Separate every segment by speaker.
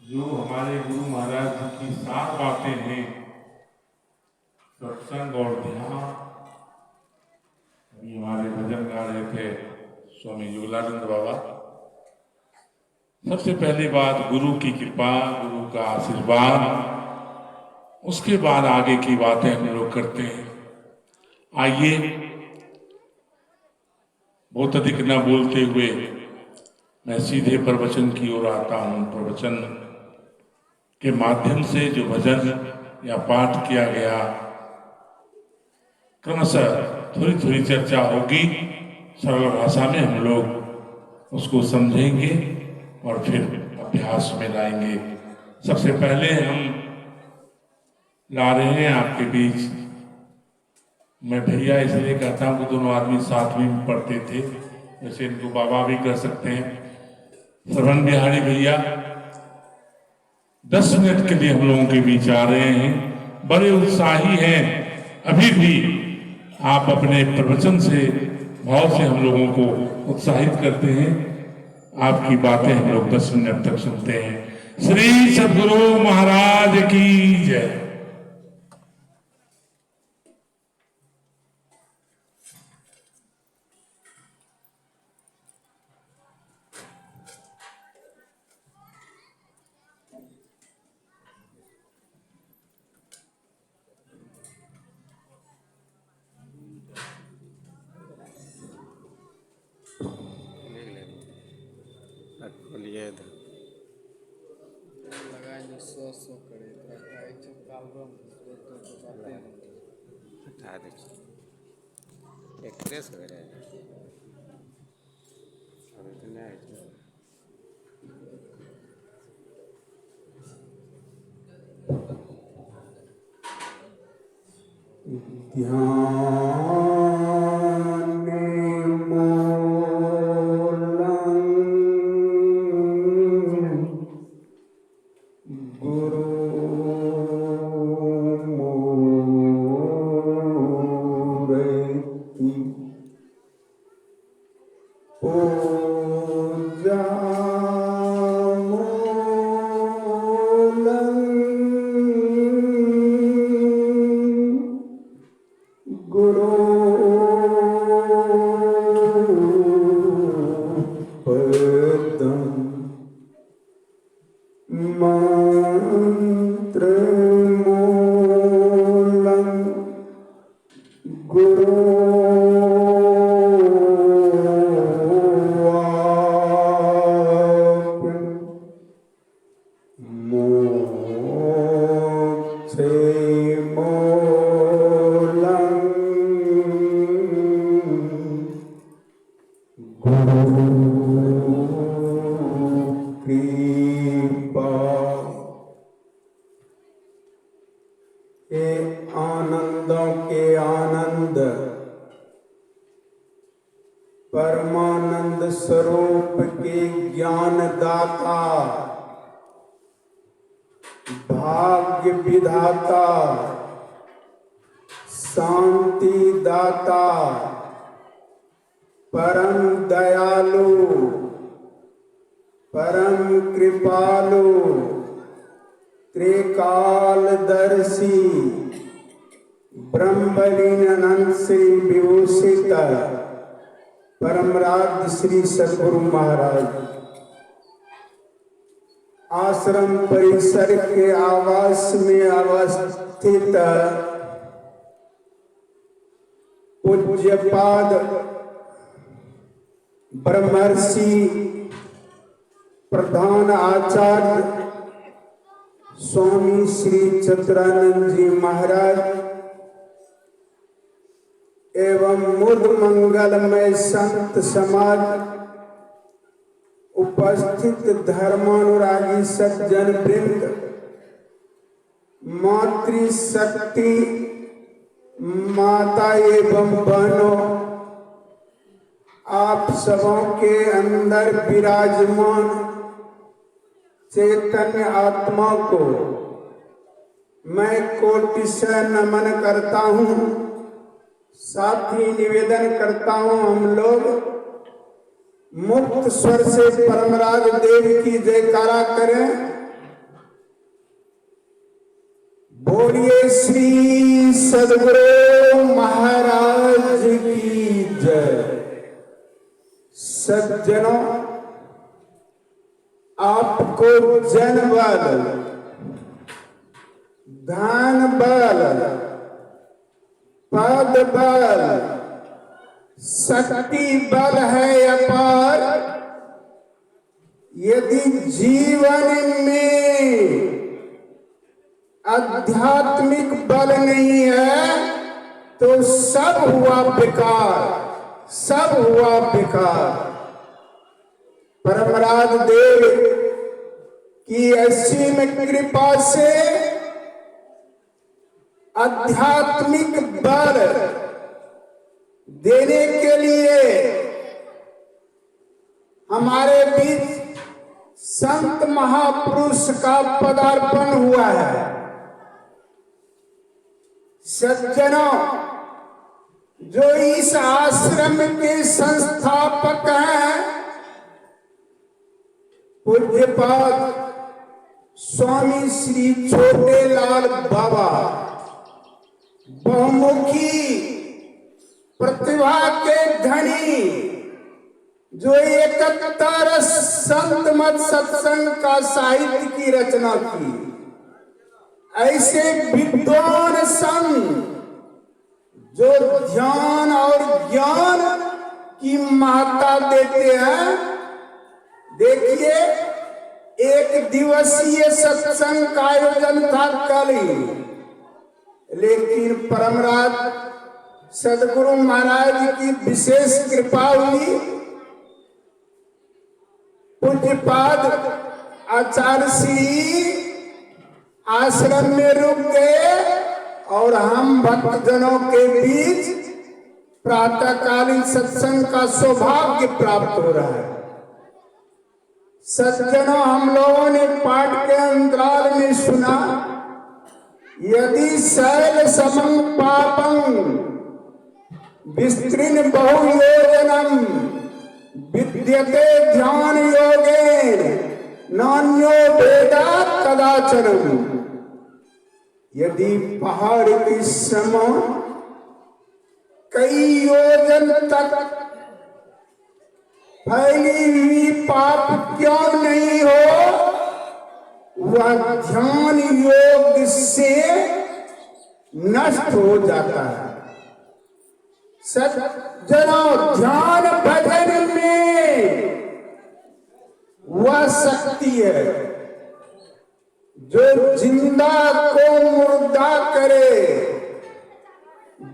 Speaker 1: जो हमारे गुरु महाराज जी की 7 बातें हैं, सत्संग और ध्यान। अभी हमारे भजन गा रहे थे स्वामी युगलानंद बाबा। सबसे पहली बात गुरु की कृपा, गुरु का आशीर्वाद, उसके बाद आगे की बातें हम लोग करते हैं। आइए, बहुत अधिक न बोलते हुए मैं सीधे प्रवचन की ओर आता हूं। प्रवचन के माध्यम से जो भजन या पाठ किया गया, क्रमशः थोड़ी थोड़ी चर्चा होगी, सरल भाषा में हम लोग उसको समझेंगे और फिर अभ्यास में लाएंगे। सबसे पहले हम ला रहे हैं आपके बीच, मैं भैया इसलिए कहता हूं कि दोनों आदमी साथ में पढ़ते थे, वैसे इनको बाबा भी कह सकते हैं। श्रवण बिहारी भैया 10 मिनट के लिए हम लोगों के बीच आ रहे हैं, बड़े उत्साही हैं। अभी भी आप अपने प्रवचन से, भाव से हम लोगों को उत्साहित करते हैं। आपकी बातें हम लोग 10 मिनट तक सुनते हैं। श्री सद्गुरु महाराज की जय।
Speaker 2: एक्सप्रेस वगैरह अभी तो नहीं आए
Speaker 3: परमानंद स्वरूप के ज्ञान दाता, भाग्य विधाता, शांति दाता, परम दयालु, परम कृपालु, त्रिकालदर्शी, ब्रह्मलीन श्री विभूषित परमराध्य श्री सद्गुरु महाराज आश्रम परिसर के आवास में अवस्थित पूज्यपाद ब्रह्मर्षि प्रधान आचार्य स्वामी श्री चित्रानंद जी महाराज एवं मूर्ध मंगलमय संत समाज, उपस्थित धर्मानुरागी सज्जन वृंद, मातृशक्ति माता एवं बहनों, आप सबों के अंदर विराजमान चैतन्य आत्मा को मैं कोटि से नमन करता हूँ। साथ ही निवेदन करता हूँ हम लोग मुक्त स्वर से परमराज देव की जयकारा करें। बोलिए श्री सद्गुरु महाराज की जय। सज्जनों, आपको जन बल, धन बल, पद बल, शक्ति बल है अपार। यदि जीवन में आध्यात्मिक बल नहीं है तो सब हुआ बेकार, सब हुआ बेकार। परमराज देव की ऐसी में कृपा से आध्यात्मिक बल देने के लिए हमारे बीच संत महापुरुष का पदार्पण हुआ है। सज्जनों, जो इस आश्रम के संस्थापक हैं, पूज्यपाद स्वामी श्री छोटेलाल बाबा, बहुमुखी प्रतिभा के धनी, जो 71 संत मत सत्संग का साहित्य की रचना की, ऐसे विद्वान संत जो ध्यान और ज्ञान की महत्ता देते हैं। देखिए, एक दिवसीय सत्संग का आयोजन था कल ही, लेकिन परमराज सद्गुरु महाराज की विशेष कृपा हुई। पूज्यपाद आचार्य श्री आश्रम में रुक गए और हम भक्तजनों के बीच प्रातःकालीन सत्संग का सौभाग्य प्राप्त हो रहा है। सज्जनों, हम लोगों ने पाठ के अंतराल में सुना, यदि शैल समं पापं विस्तृण बहुयोजनम विद्यते ध्यान योगेन नान्यो वेदात् कदाचनम। यदि पहाड़ की समान कई योजन तक फैली हुई पाप क्यों नहीं हो, वह ध्यान योग से नष्ट हो जाता है। सज्जनों, ध्यान भजन में वह शक्ति है जो जिंदा को मुर्दा करे।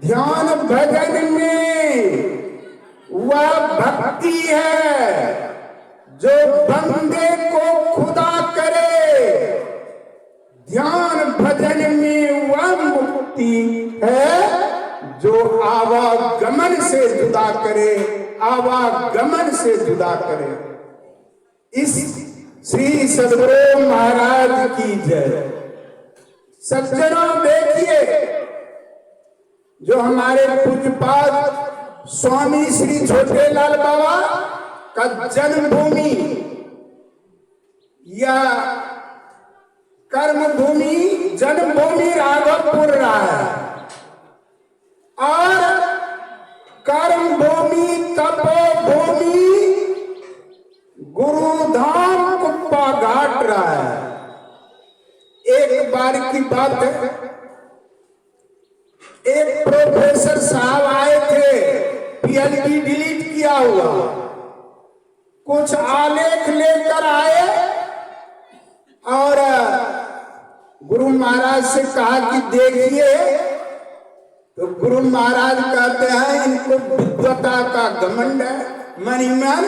Speaker 3: ध्यान भजन में वह भक्ति है जो बंदे को खुदा करे। ध्यान भजन में वह मुक्ति है जो आवागमन से जुदा करे, आवागमन से जुदा करे। इस श्री सद्गुरु महाराज की जय। सज्जनों, देखिए, जो हमारे पूज्यपाद स्वामी श्री छोटेलाल बाबा का जन्मभूमि या कर्मभूमि, जन्मभूमि राघवपुर रहा है और कर्मभूमि तपोभूमि गुरुधाम कुप्पा घाट रहा है। एक बार की बात है, एक प्रोफेसर साहब आए थे, पीएचडी डिलीट किया हुआ, कुछ आलेख लेकर आए और गुरु महाराज से कहा कि देखिए। तो गुरु महाराज कहते हैं, इनको विद्वता का घमंड है, मणिमन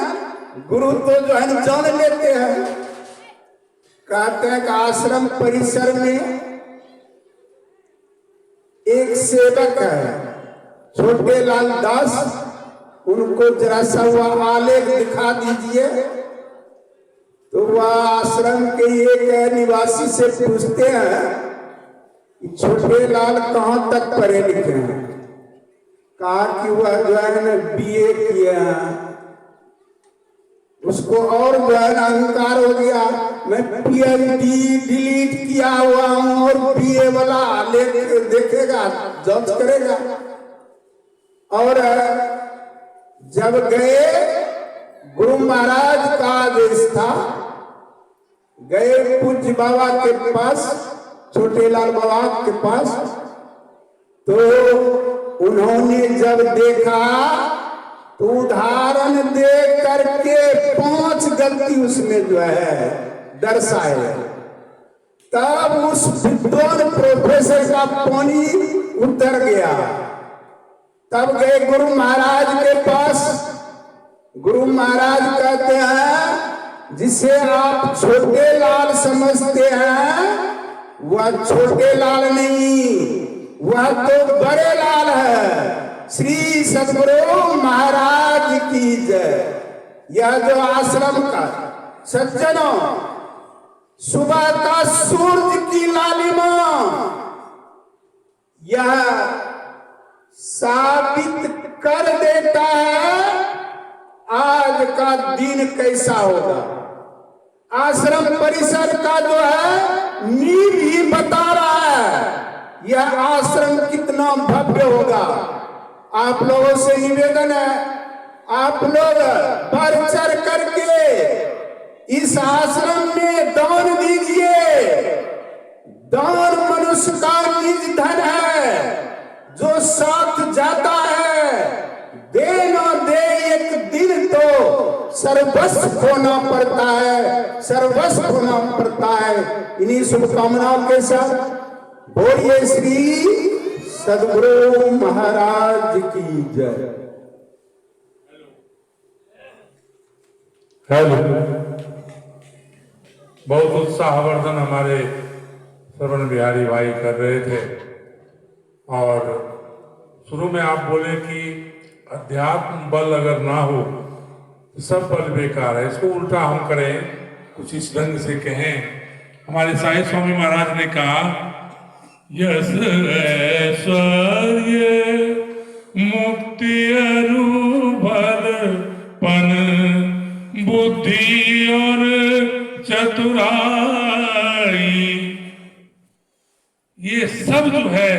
Speaker 3: गुरु तो जो है जान लेते हैं। कहते हैं कि आश्रम परिसर में एक सेवक है छोटेलाल दास, उनको जरा सा वह आलेख दिखा दीजिए। तो वह आश्रम के एक निवासी से पूछते हैं कि छोटेलाल कहाँ तक पढ़े लिखे हैं। कहा कि वह जो है न BA किए हैं। उसको और जो है ना अहंकार हो गया, मैं पीएचडी डिलीट किया हुआ हूं और बीए वाला देखेगा, जज करेगा। और जब गए गुरु महाराज का आदेश था, गए पूज्य बाबा के पास, छोटे लाल बाबा के पास, तो उन्होंने जब देखा तो उदाहरण दे करके 5 गलती उसमें जो है दर्शाए। तब उस विद्वान प्रोफेसर का पानी उतर गया। तब गए गुरु महाराज के पास। गुरु महाराज कहते हैं, जिसे आप छोटे लाल समझते हैं वह छोटे लाल नहीं, वह तो बड़े लाल है। श्री सद्गुरु महाराज की जय। यह जो आश्रम का सज्जनों, सुबह का सूरज की लालिमा यह साबित कर देता है आज का दिन कैसा होगा। आश्रम परिसर का जो है नींव ही बता रहा है यह आश्रम कितना भव्य होगा। आप लोगों से निवेदन है, आप लोग बढ़ चढ़ करके इस आश्रम में दान दीजिए। दान मनुष्य का निज धन है, जो साथ जाता है दे न दे एक दिन तो सर्वस्व खोना पड़ता है, सर्वस्व खोना पड़ता है। इन्हीं शुभकामनाओं के साथ बोलिए श्री सद्गुरु महाराज की जय।
Speaker 1: हेलो, बहुत उत्साहवर्धन हमारे श्रवण बिहारी भाई कर रहे थे। और शुरू में आप बोले कि अध्यात्म बल अगर ना हो तो सब बल बेकार है। इसको उल्टा हम करें, कुछ इस ढंग से कहें। हमारे साईं स्वामी महाराज ने कहा, यस ऐश्वर्य मुक्ति अरूभर पन बुद्धि और चतुराई, ये सब जो है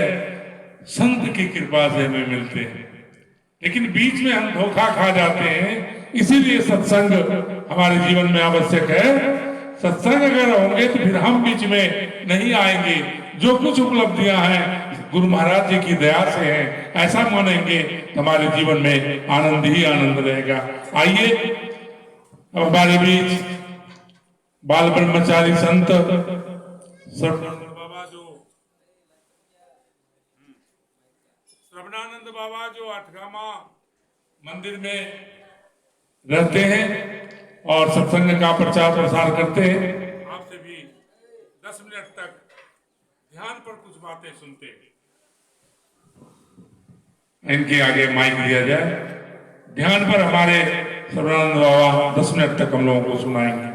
Speaker 1: संत की कृपा से हमें मिलते हैं। लेकिन बीच में हम धोखा खा जाते हैं, इसीलिए सत्संग हमारे जीवन में आवश्यक है। सत्संग अगर होंगे तो फिर हम बीच में नहीं आएंगे। जो कुछ उपलब्धियां हैं गुरु महाराज जी की दया से हैं, ऐसा मानेंगे तो हमारे जीवन में आनंद ही आनंद रहेगा। आइए अब हमारे बीच बाल ब्रह्मचारी संत श्रवणानंद बाबा जो अठगामा मंदिर में रहते हैं और सत्संग का प्रचार प्रसार करते हैं, आपसे भी 10 मिनट तक ध्यान पर कुछ बातें सुनते हैं। इनके आगे माइक दिया जाए। ध्यान पर हमारे श्रवणानंद बाबा 10 मिनट तक हम लोगों को सुनाएंगे।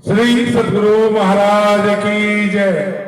Speaker 1: श्री सद्गुरु महाराज की जय।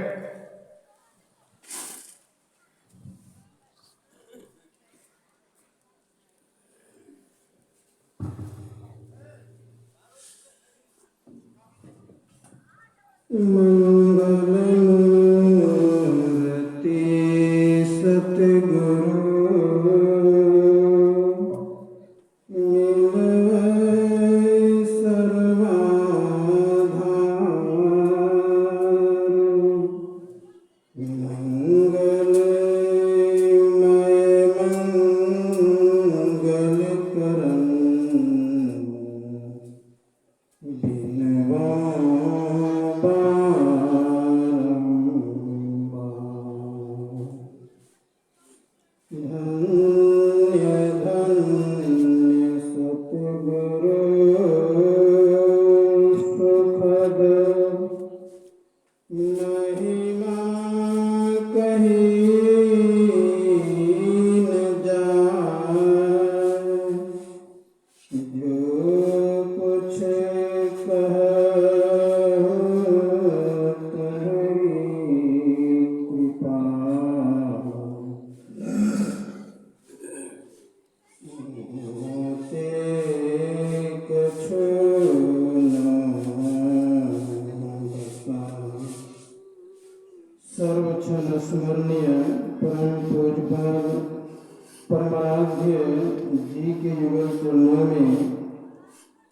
Speaker 4: युगल चरणों में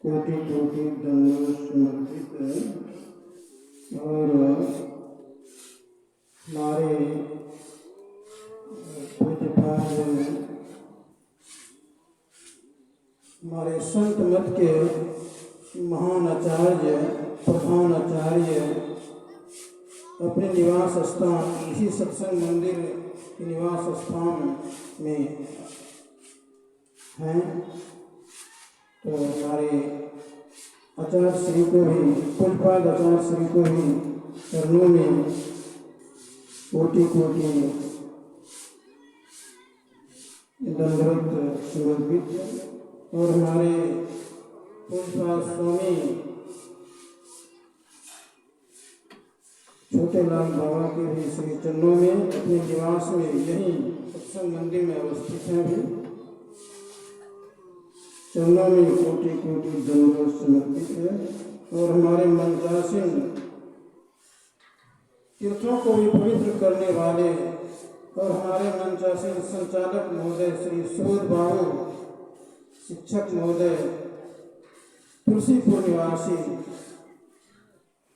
Speaker 4: कोटि कोटि दंडवत समर्पित है। और हमारे पूज्यपाद हमारे संत मत के महान आचार्य प्रधान आचार्य अपने निवास स्थान इसी सत्संग मंदिर के निवास स्थान में हैं। तो हमारे आचार्य श्री को भी पूज्यपाद आचार्य श्री को भी चरणों में कोटि कोटि दंडवत समर्पित। और हमारे पूज्यपाद स्वामी छोटे लाल बाबा के भी श्री चरणों में अपने निवास में यही सत्संग मंदिर में अवस्थित हैं। भी चरणों में कोटि कोटि दंडवत समर्पित है। और हमारे मंत्रासीन तीर्थों को भी पवित्र करने वाले और हमारे मंत्रासीन संचालक महोदय श्री सुबोध बाबू शिक्षक महोदय तुलसीपुर निवासी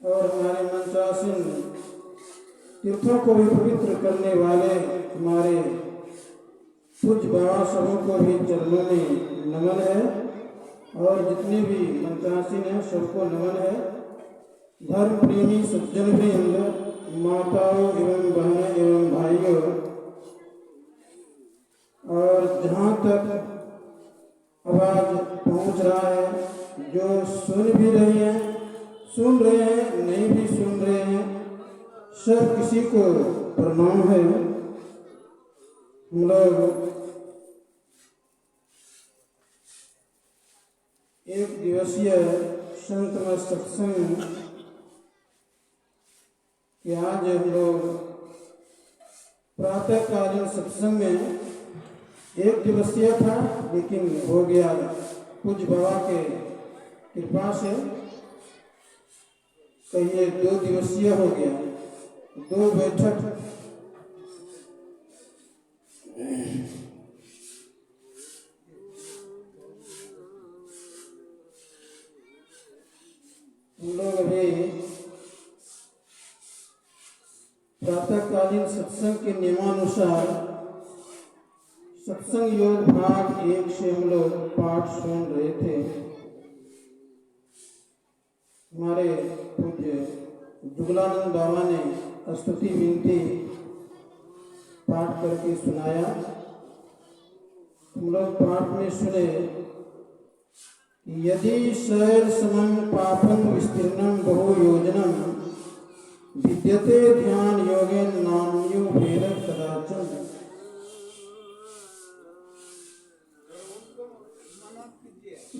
Speaker 4: और हमारे मंत्रासीन तीर्थों को भी पवित्र करने वाले हमारे पूज्य बाबा सबों को भी चरणों में नमन है। और जितने भी मंत्रासीन हैं सबको नमन है। धर्म प्रेमी सज्जन वृंद, माताओं एवं बहनों एवं भाइयों, और जहाँ तक आवाज पहुँच रहा है, जो सुन भी रहे हैं, सुन रहे हैं, नहीं भी सुन रहे हैं, सब किसी को प्रणाम है। हम लोग एक दिवसीय संत मत सत्संग कि आज हम लोग प्रातःकालीन सत्संग में एक दिवसीय था, लेकिन हो गया पूज्य बाबा के कृपा से कहिए 2 दिवसीय हो गया। 2 बैठक हम लोग अभी प्रातःकालीन सत्संग के नियमानुसार सत्संग योग भाग 1 से हम लोग पाठ सुन रहे थे। हमारे पूज्य जुगलानंद बाबा ने स्तुति विनती पाठ करके सुनाया। हम लोग पाठ में सुने, यदि शैर समं पापं विस्तीर्णं बहु योजनम विद्यते ध्यान योगेन नान्यो भेद कदाचन।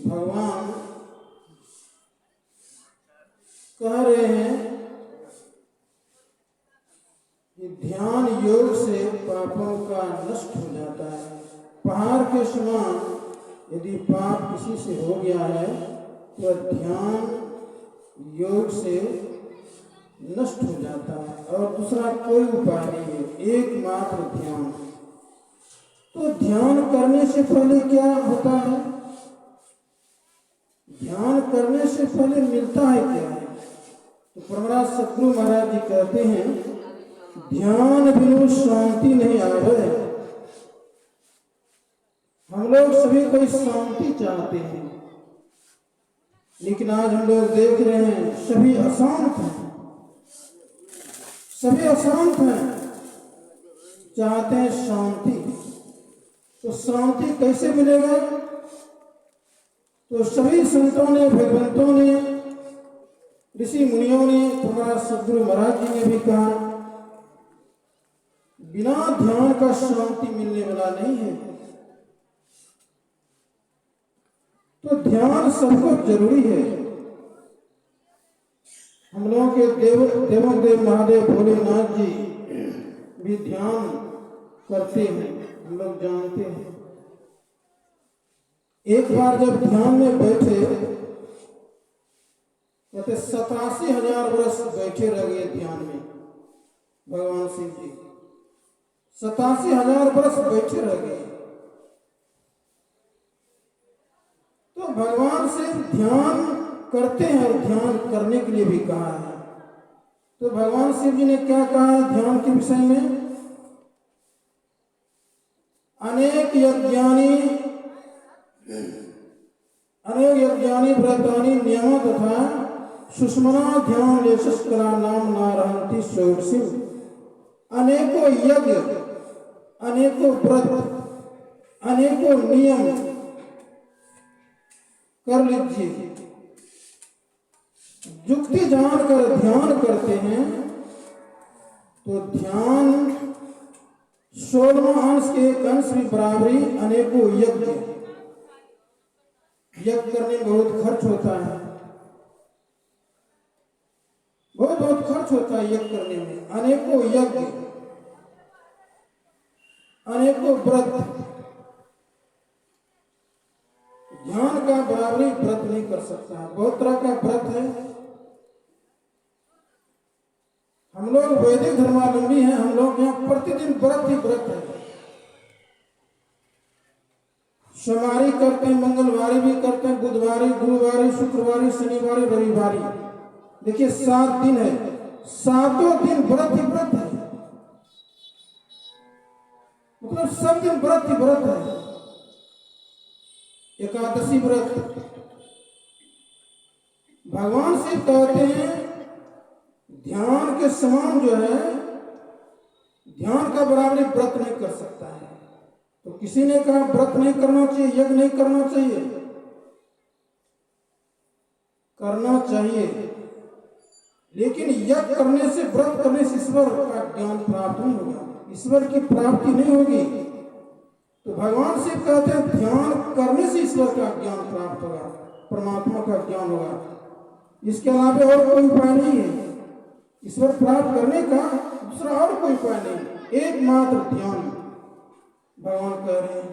Speaker 4: भगवान कह रहे हैं कि ध्यान योग से पापों का नष्ट हो जाता है। पहाड़ के समान यदि पाप किसी से हो गया है तो ध्यान योग से नष्ट हो जाता है और दूसरा कोई उपाय नहीं है, एकमात्र ध्यान। तो ध्यान करने से पहले क्या होता है? ध्यान करने से पहले मिलता है क्या है? तो परमराज सतगुरु महाराज जी कहते हैं, ध्यान बिनु शांति नहीं आवे। हम लोग सभी कोई शांति चाहते हैं, लेकिन आज हम लोग देख रहे हैं सभी अशांत हैं, सभी अशांत हैं, चाहते हैं शांति। तो शांति कैसे मिलेगा? तो सभी संतों ने, भगवंतों ने, ऋषि मुनियों ने, हमारा सतगुरु महाराज जी ने भी कहा, बिना ध्यान का शांति मिलने वाला नहीं है। तो ध्यान सबको जरूरी है। हम लोगों के देव महादेव भोलेनाथ जी भी ध्यान करते हैं, हम लोग जानते हैं। एक बार जब ध्यान में बैठे, कहते 87,000 वर्ष बैठे रह गए ध्यान में भगवान शिव जी। 87,000 वर्ष बैठे रह गए। तो भगवान से ध्यान करते हैं और ध्यान करने के लिए भी कहा है। तो भगवान शिव जी ने क्या कहा है ध्यान के विषय में? अनेक यज्ञानी व्रतानि नियम तथा सुषमना ध्यान लेशस कला नाम नारहंति शोर शिव। अनेकों यज्ञ, अनेकों व्रत, अनेकों नियम कर लीजिए, युक्ति जानकर ध्यान करते हैं तो ध्यान 16वां अंश के एक अंश की बराबरी अनेकों यज्ञ करने में बहुत खर्च होता है, बहुत खर्च होता है यज्ञ करने में। अनेकों यज्ञ, अनेकों व्रत, ध्यान का बराबरी व्रत नहीं कर सकता। बहुत तरह का व्रत है। हम लोग वैदिक धर्मावलंबी हैं, हम लोग यहाँ प्रतिदिन व्रत ही व्रत है। सोमवारी करते हैं, मंगलवारी भी करते हैं, बुधवारी, गुरुवारी, शुक्रवारी, शनिवारी, रविवारी। देखिए 7 दिन है, 7 दिन व्रत ही व्रत है। मतलब सब दिन व्रत ही व्रत है। एकादशी व्रत, भगवान शिव कहते हैं ध्यान के समान जो है, ध्यान का बराबरी व्रत नहीं कर सकता है। तो किसी ने कहा व्रत नहीं करना चाहिए, यज्ञ नहीं करना चाहिए। करना चाहिए, लेकिन यज्ञ करने से, व्रत करने से ईश्वर का ज्ञान प्राप्त नहीं होगा, ईश्वर की प्राप्ति नहीं होगी। तो भगवान शिव कहते हैं ध्यान करने से ईश्वर का ज्ञान प्राप्त होगा, परमात्मा का ज्ञान होगा। इसके अलावा और कोई उपाय नहीं है ईश्वर प्राप्त करने का, दूसरा और कोई उपाय नहीं, एकमात्र ध्यान भगवान कह रहे हैं।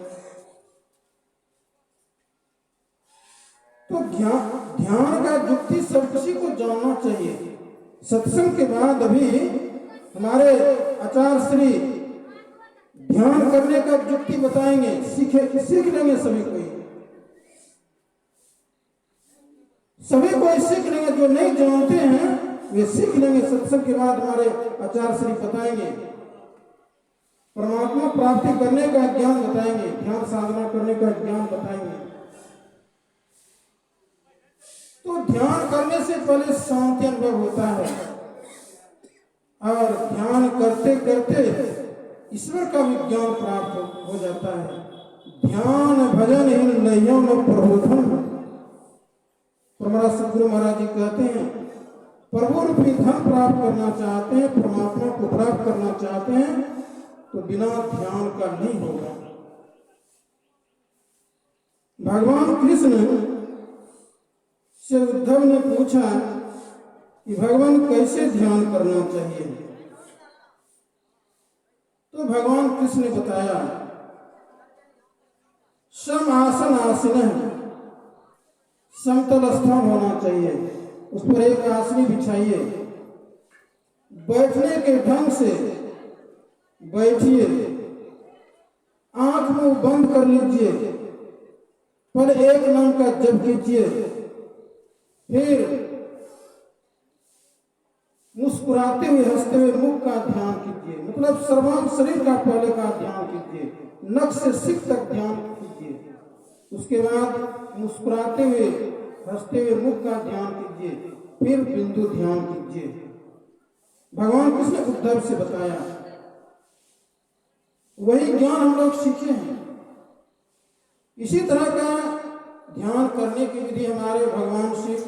Speaker 4: तो ध्यान का युक्ति सब किसी को जानना चाहिए। सत्संग के बाद अभी हमारे आचार्य श्री ध्यान करने का युक्ति बताएंगे, सीख लेंगे सभी कोई सीख लेंगे। जो नहीं जानते हैं वे सीख लेंगे। सत्संग के बाद हमारे आचार्य श्री बताएंगे, परमात्मा प्राप्ति करने का ज्ञान बताएंगे, ध्यान साधना करने का ज्ञान बताएंगे। तो ध्यान करने से पहले शांति अनुभव होता है और ध्यान करते करते ईश्वर का भी ज्ञान प्राप्त हो जाता है। ध्यान भजन इन नैयों में प्रबोधन। हमारा सदगुरु महाराज जी कहते हैं प्रभु रूपी धन प्राप्त करना चाहते हैं, परमात्मा को प्राप्त करना चाहते हैं तो बिना ध्यान का नहीं होगा। भगवान कृष्ण से उद्धव ने पूछा कि भगवान कैसे ध्यान करना चाहिए? तो भगवान कृष्ण ने बताया सम आसन आसन, समतल स्थान होना चाहिए, उस पर एक आसनी बिछाइए, बैठने के ढंग से बैठिए, आंख मुंह बंद कर लीजिए, पर एक नाम का जप कीजिए, फिर मुस्कुराते हुए हंसते हुए मुख का ध्यान कीजिए। मतलब सर्वांग शरीर का पहले का ध्यान कीजिए, नख से सिर तक ध्यान कीजिए, उसके बाद मुस्कुराते हुए हंसते हुए मुख का ध्यान कीजिए, फिर बिंदु ध्यान कीजिए। भगवान कृष्ण उद्धव से बताया, वही ज्ञान हम लोग सीखे हैं। इसी तरह का ध्यान करने की विधि हमारे भगवान शिव,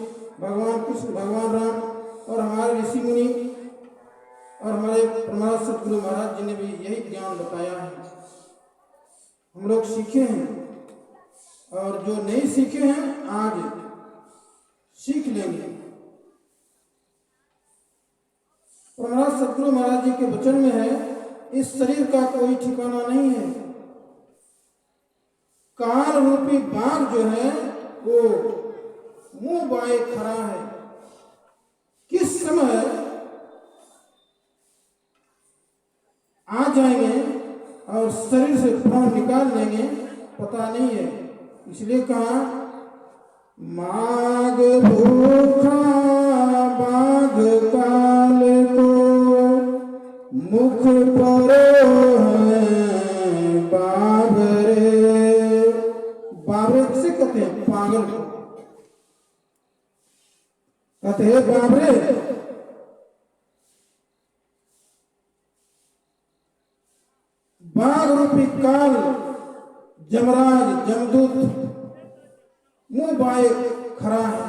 Speaker 4: भगवान कृष्ण, भगवान राम और हमारे ऋषि मुनि और हमारे परमात्मा सदगुरु महाराज जी ने भी यही ज्ञान बताया है, हम लोग सीखे हैं। और जो नहीं सीखे हैं आज सीख लेंगे। परमात्मा सदगुरु महाराज जी के वचन में है, इस शरीर का कोई ठिकाना नहीं है। काल रूपी बाघ जो है वो मुंह बाए खड़ा है, किस समय आ जाएंगे और शरीर से प्राण निकाल लेंगे पता नहीं है। इसलिए कहा माघ भूखा बाघ काल को मुख परो है बाबरे। बाबरे किसे कहते हैं? पागल को कहते हैं बाबरे। बाघ रूपी काल जमराज जमदूत मुंह बाए खड़ा है,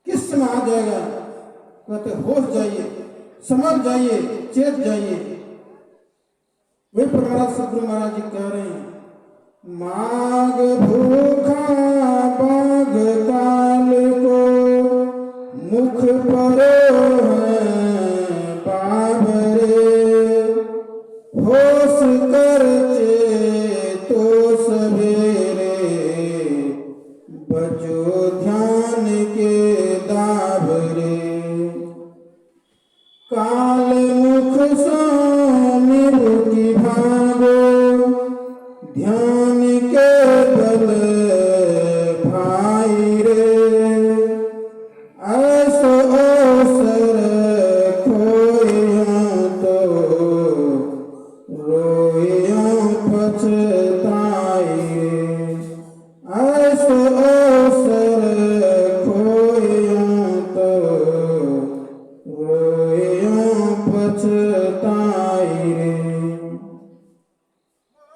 Speaker 4: किस समय आ जाएगा? कहते होश जाइए, समझ जाइए, चेत जाइए। वे महाराज सदगुरु महाराज जी कह रहे हैं, माघ भूखा बाघ काल को मुख परो है बाबरे। होश कर तो सवेरे बजो ध्यान के दाबरे। काल मुख स्वामी की भागो ध्यान के बल भाई रे। ऐसो अवसर खोया तो रोया पछताई रे। ऐसो अवसर खोया तो रोया पछताई रे।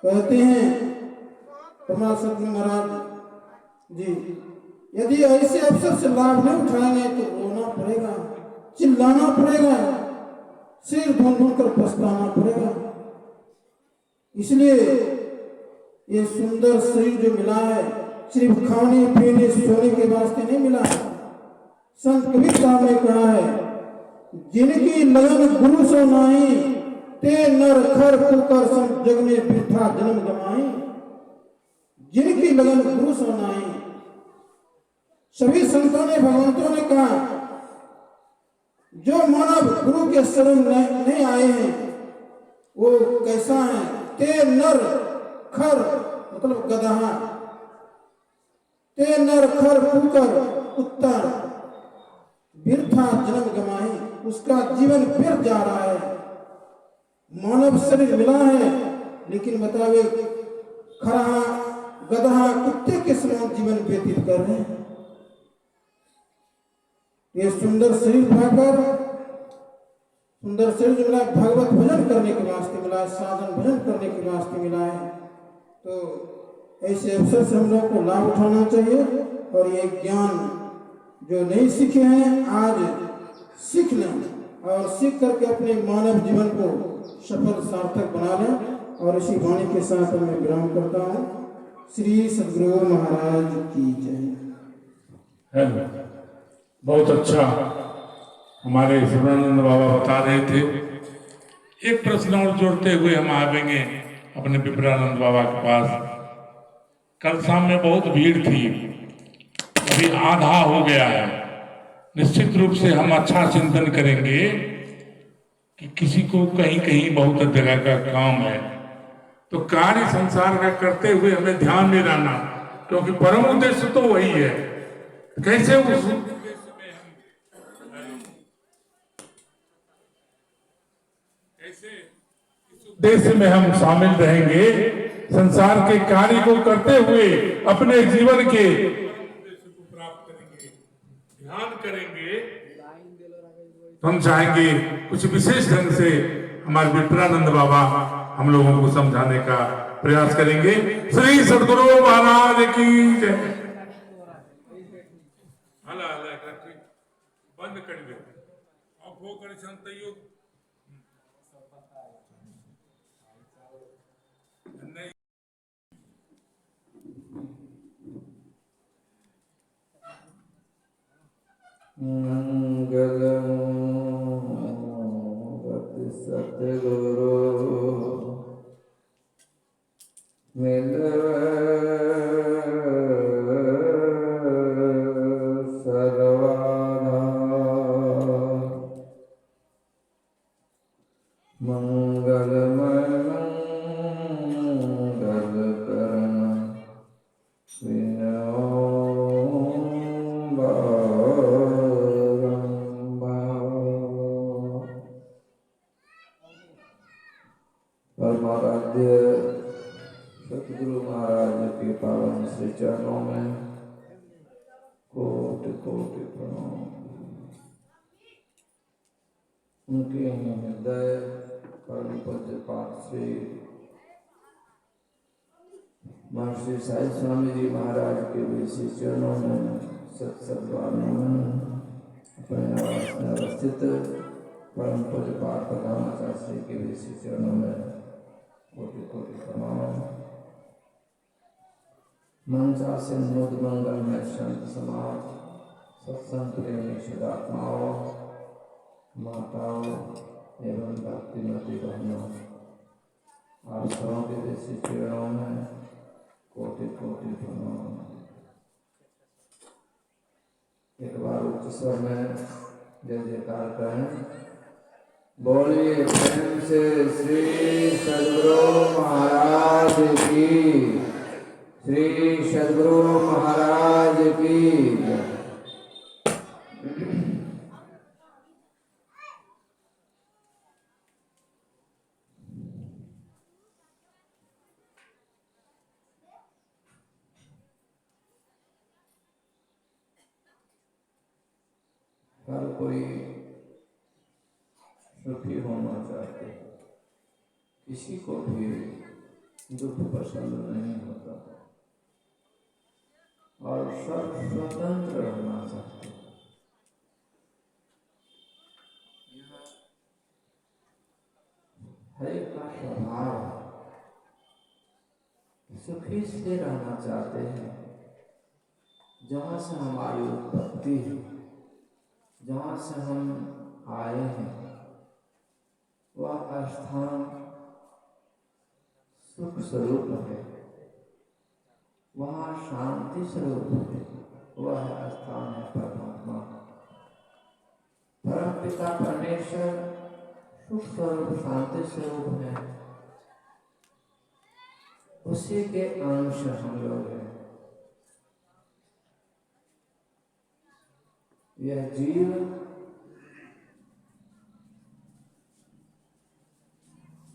Speaker 4: कहते हैं हमारा सदगुरु महाराज जी, यदि ऐसे अवसर से लाभ नहीं उठाएंगे तो रोना पड़ेगा, चिल्लाना पड़ेगा, सिर ढूंढ कर पछताना पड़ेगा। इसलिए ये सुंदर शरीर जो मिला है सिर्फ खाने पीने सोने के वास्ते नहीं मिला है। संत कबीर साहब ने कहा है, जिनकी लगन गुरु सो नाही ते नर खर पुकर सम जग में वृथा जन्म गमाई। जिनकी लगन गुरु सो नाही। सभी संतों ने भगवंतों ने कहा, जो मानव गुरु के शरण नहीं आए हैं वो कैसा है? ते नर खर मतलब गदहा, ते नर खर पुकर कुत्ता, वृथा जन्म गमाई, उसका जीवन व्यर्थ जा रहा है। मानव शरीर मिला है लेकिन बतावे खरा गदहा कुत्ते के समान जीवन व्यतीत कर रहे हैं। ये सुंदर शरीर पाकर, सुंदर शरीर जो मिला भगवत भजन करने के वास्ते मिला है, साधन भजन करने के वास्ते मिला है। तो ऐसे अवसर से हम लोग को लाभ उठाना चाहिए और ये ज्ञान जो नहीं सीखे हैं आज सीख लें और सीख करके अपने मानव जीवन को सफल सार्थक बना लें। और इसी वाणी के साथ मैं विराम करता हूँ। श्री सदगुरु महाराज की जय।
Speaker 1: बहुत अच्छा हमारे शिवानंद बाबा बता रहे थे। एक प्रश्न और जोड़ते हुए हम आवेंगे अपने विप्रानंद बाबा के पास। कल शाम में बहुत भीड़ थी, अभी आधा हो गया है। निश्चित रूप से हम अच्छा चिंतन करेंगे कि किसी को कहीं कहीं बहुत जगह का काम है तो कार्य संसार का करते हुए हमें ध्यान में रहना, क्योंकि परम उद्देश्य तो वही है। कैसे उस उद्देश्य में हम शामिल रहेंगे, संसार के कार्य को करते हुए अपने जीवन के उद्देश्य को प्राप्त करेंगे, ध्यान करेंगे। तो हम चाहेंगे कुछ विशेष ढंग से हमारे विप्रानंद बाबा हम लोगों को समझाने का प्रयास करेंगे। श्री सदगुरु महाराज की जय। बंद कर दो अब हो कर संतयोग नहीं।
Speaker 5: मंगलमूर्ति सतगुरु मिलवे सर्वाना। मंगलमय मंगल करण विनो उनके ही हृदय परम पूज्य पाठ श्री महर्षि साई स्वामी जी महाराज के विशेष चरणों में सत्सद्भावना अपने आवास में अवस्थित परम पूज्य पाठ प्रधानाचार्य श्री के विशेष चरणों में कोटि कोटि प्रणाम। मंचासीन मुद मंगल में संत समाज सत्संग प्रेमी शुद्धात्माओं माताओं एवं भक्तिमती बहनों, आप सबों के विशेष चरणों में कोटि कोटि प्रणाम। एक बार उच्च स्वर में जय जयकार करें। बोलिए प्रेम से श्री सद्गुरु महाराज की, श्री सद्गुरु महाराज की। हर कोई सुखी होना चाहते, किसी को भी दुख पसंद नहीं होता और सब स्वतंत्र रहना चाहते। हर एक का स्वभाव सुखी से रहना चाहते हैं। जहाँ से हमारी उत्पत्ति है, जहाँ से हम आए हैं, वह स्थान सुख स्वरूप है, वहाँ शांति स्वरूप है, वह स्थान है परमात्मा। परम पिता परमेश्वर सुख स्वरूप शांति स्वरूप है, उसी के अंश हम लोग हैं। यह जीव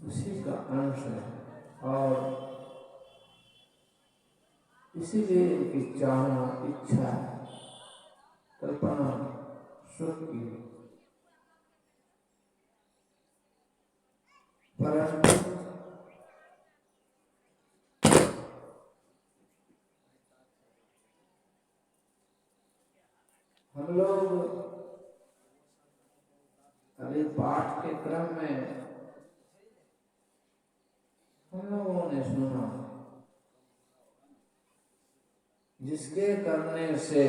Speaker 5: उसी का अंश है और इसीलिए इनकी चाहना, इच्छा, कल्पना सुख की, परंतु हम लोग अभी पाठ के क्रम में हम लोगों ने सुना, जिसके करने से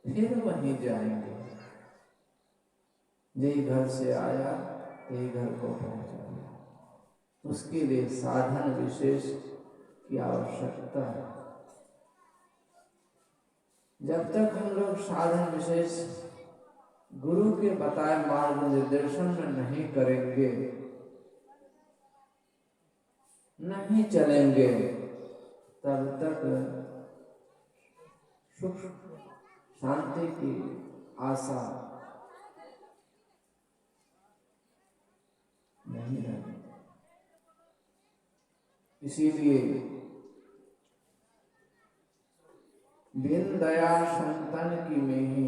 Speaker 5: फिर वहीं जाएंगे। यही घर से आया, यही घर को पहुंचा, उसके लिए साधन विशेष की आवश्यकता है। जब तक हम लोग साधन विशेष गुरु के बताए मार्ग निर्देशन में नहीं करेंगे, नहीं चलेंगे, तब तक सुख शांति की आशा नहीं रहेगी। इसीलिए बिन दया संतन की मेही,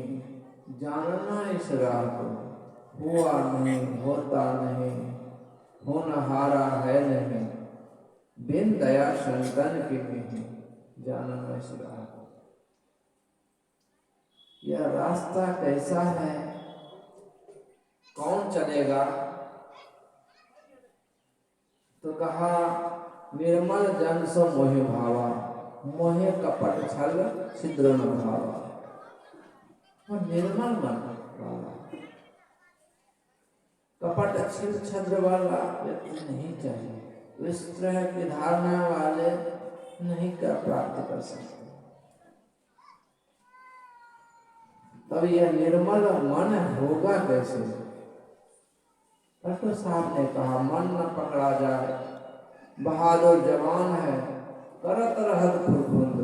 Speaker 5: जानना इस राह को, हुआ नहीं होता नहीं, होनहारा है नहीं। बिन दया संतन की मेही, जानना इस राह को। यह रास्ता कैसा है, कौन चलेगा? तो कहा निर्मल जन सो मोहि भावा, मोहे कपट छल छिद्र न भावा। और निर्मल मन वाला, कपट छिद्र छद्र वाला व्यक्ति नहीं चाहिए। इस तरह की धारणा वाले नहीं कर प्राप्त कर सकते। तब यह निर्मल मन होगा कैसे? डॉक्टर साहब ने कहा मन न पकड़ा जाए, बहादुर जवान है, करत रहत फुरफुंद।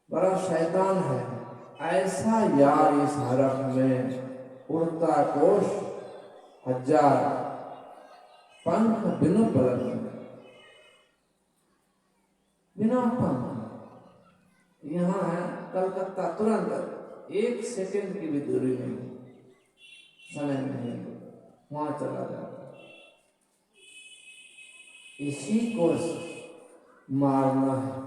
Speaker 5: बड़ा शैतान है, ऐसा यार इस हरफ में उड़ता कोश हजार, पंख बिनु पलक, बिना पंख। यहाँ है कलकत्ता, तुरंत एक सेकंड की भी दूरी नहीं, समय नहीं, वहां चला जाता। इसी को मारना है,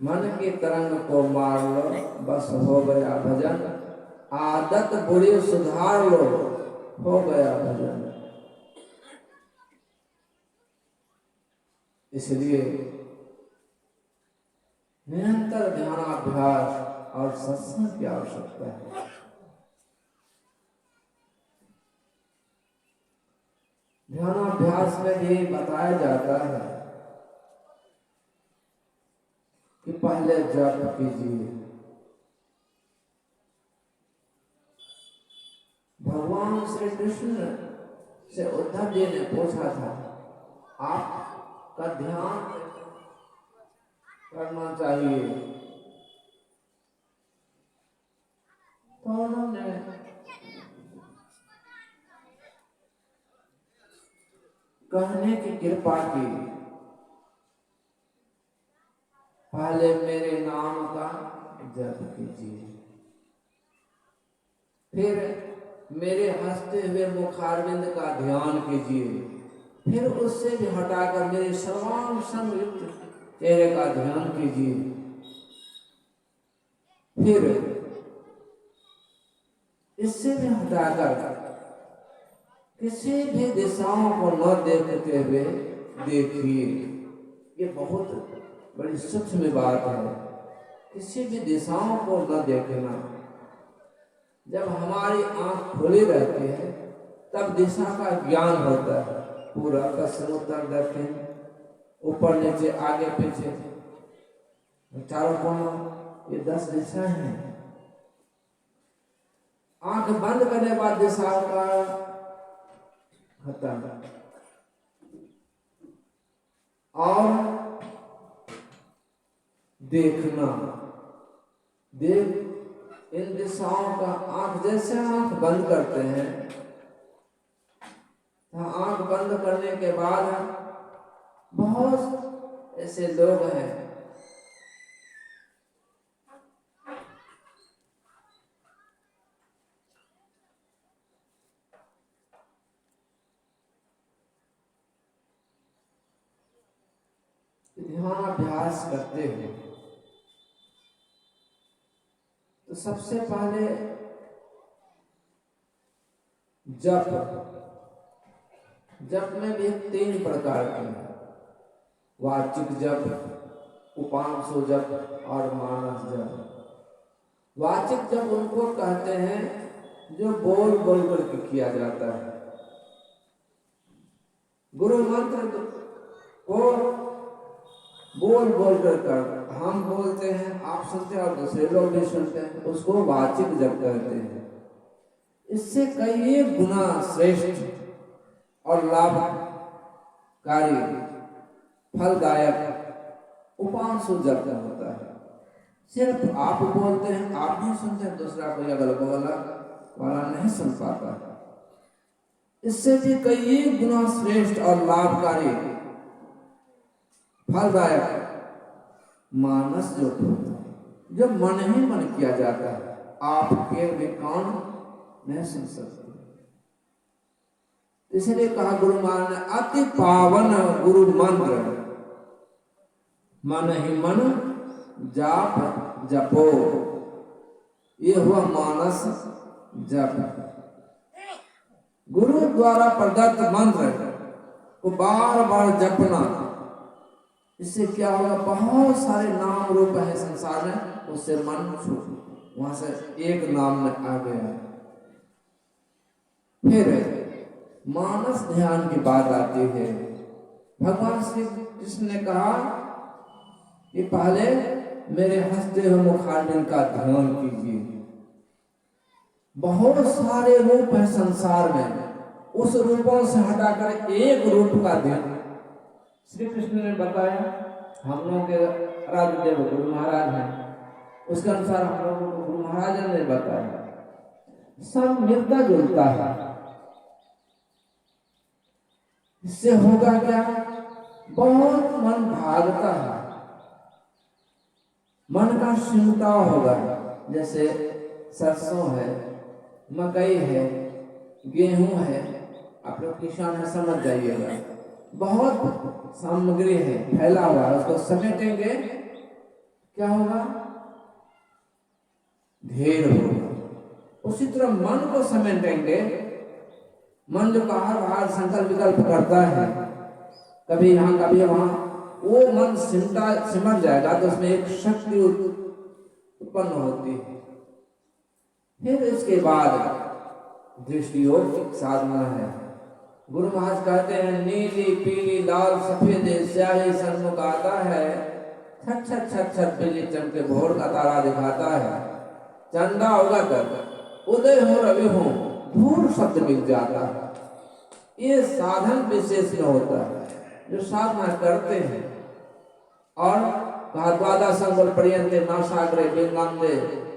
Speaker 5: मन की तरंग को मार लो, बस हो गया भजन। आदत बुरी सुधार लो, हो गया भजन। इसलिए निरंतर ध्यानाभ्यास और सत्संग की आवश्यकता है। ध्यानाभ्यास में भी बताया जाता है कि पहले जप कीजिए। भगवान श्री कृष्ण से उद्धव जी ने पूछा था, आपका ध्यान करना चाहिए, तो उन्होंने कहने की कृपा की, पहले मेरे नाम का जप कीजिए, फिर मेरे हंसते हुए मुखारविंद का ध्यान कीजिए, फिर उससे भी हटाकर मेरे सर्वांग संयुक्त चेहरे का ध्यान कीजिए, फिर इससे भी हटाकर किसी भी दिशाओं को न देखते हुए देखिए। ये बहुत बड़ी सूक्ष्म बात है, किसी भी दिशाओं को न देखना। जब हमारी आंख खुली रहती है तब दिशा का ज्ञान होता है, पूरा पश्चिम उत्तर दक्षिण, ऊपर नीचे आगे पीछे, चारों कोनों, ये 10 दिशाएं हैं। आंख बंद करने के बाद दिशाओं का खत्म, और देखना, देख इन दिशाओं का आंख, जैसे आंख बंद करते हैं, आंख बंद करने के बाद बहुत ऐसे लोग हैं ध्यानाभ्यास करते हैं। तो सबसे पहले जप में भी 3 प्रकार के हैं, वाचिक जप, उपांशु जप और मानस जप। वाचिक जप उनको कहते हैं जो बोल बोल करके किया जाता है। गुरु मंत्र को बोल बोल कर हम बोलते हैं, आप सुनते हैं और दूसरे लोग भी सुनते हैं, उसको वाचिक जप कहते हैं। इससे कई गुना श्रेष्ठ और लाभकारी, फलदायक उपांशु जप होता है। सिर्फ आप बोलते हैं, आप नहीं सुनते हैं, दूसरा कोई अगल बगल वाला नहीं सुन पाता। इससे भी कई गुना श्रेष्ठ और लाभकारी, फलदायक मानस जो होता है, जो मन ही मन किया जाता है, आपके भी कान नहीं सुन सकते। इसलिए कहा गुरु महाराज ने, अति पावन गुरु मंत्र, मन ही मन जाप जपो, ये हुआ मानस जप। गुरु द्वारा प्रदत्त मंत्र को बार बार जपना, इससे क्या होगा, बहुत सारे नाम रूप है संसार में, उससे मन वहां से एक नाम में आ गया। फिर मानस ध्यान की बात आती है। भगवान श्री कृष्ण ने कहा कि पहले मेरे हंसते हुए मुखारविंद का ध्यान कीजिए। बहुत सारे रूप है संसार में, उस रूपों से हटाकर एक रूप का ध्यान श्री कृष्ण ने बताया। हम लोगों के आराध्य देव गुरु महाराज हैं, उसके अनुसार हम लोगों को गुरु महाराज ने बताया। सब मिलता जुलता है। इससे होगा क्या, बहुत मन भागता है, मन का सिमटाव होगा। जैसे सरसों है, मकई है, गेहूं है। आप लोग किसान है, समझ जाइएगा, बहुत सामग्री है, फैला हुआ है। उसको समेटेंगे क्या होगा? ढेर होगा। उसी तरह मन को समेटेंगे, मन जो बाहर संकल्प विकल्प करता है, कभी यहाँ कभी वहां, वो मन सिमट जाएगा तो उसमें एक शक्ति उत्पन्न होती है। फिर इसके बाद दृष्टि योग की साधना है। गुरु महाराज कहते हैं, नीली पीली लाल सफेद स्याही सन्मुख आता है, छत छत छत छत बिजली चमके भोर का तारा दिखाता है, चंदा होगा कर उदय हो रवि हो धूल शब्द मिल जाता है। ये साधन विशेष में होता है जो साधना करते हैं। और द्वादा संगल पर्यंते नासाग्रे बिंगांदे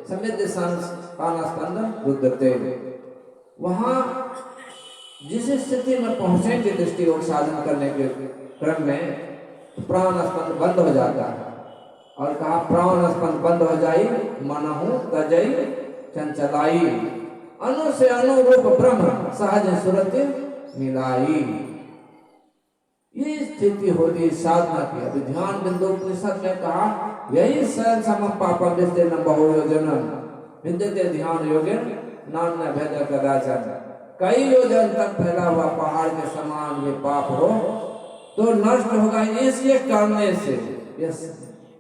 Speaker 5: समित स्पंदन रुद्रते। वहां जिस स्थिति में पहुंचेंगे दृष्टि योग साधन करने के क्रम में, प्राण स्पंद बंद हो जाता है। और कहा प्राण स्पंद बंद हो जाई, मनहु तजई चंचलाई, अनु से अनुरूप ब्रह्म सहज सुरति मिलाई। ये स्थिति होती साधना की। अभी ध्यान बिंदु उपनिषद में कहा, यही सर्व सम पापम विद्ये न बहुयोजनम विद्यते ध्यान योगेन नाम न भेद कदाचन। कई योजन तक फैला हुआ पहाड़ के समान ये पाप हो तो नष्ट होगा इसलिए करने से, यस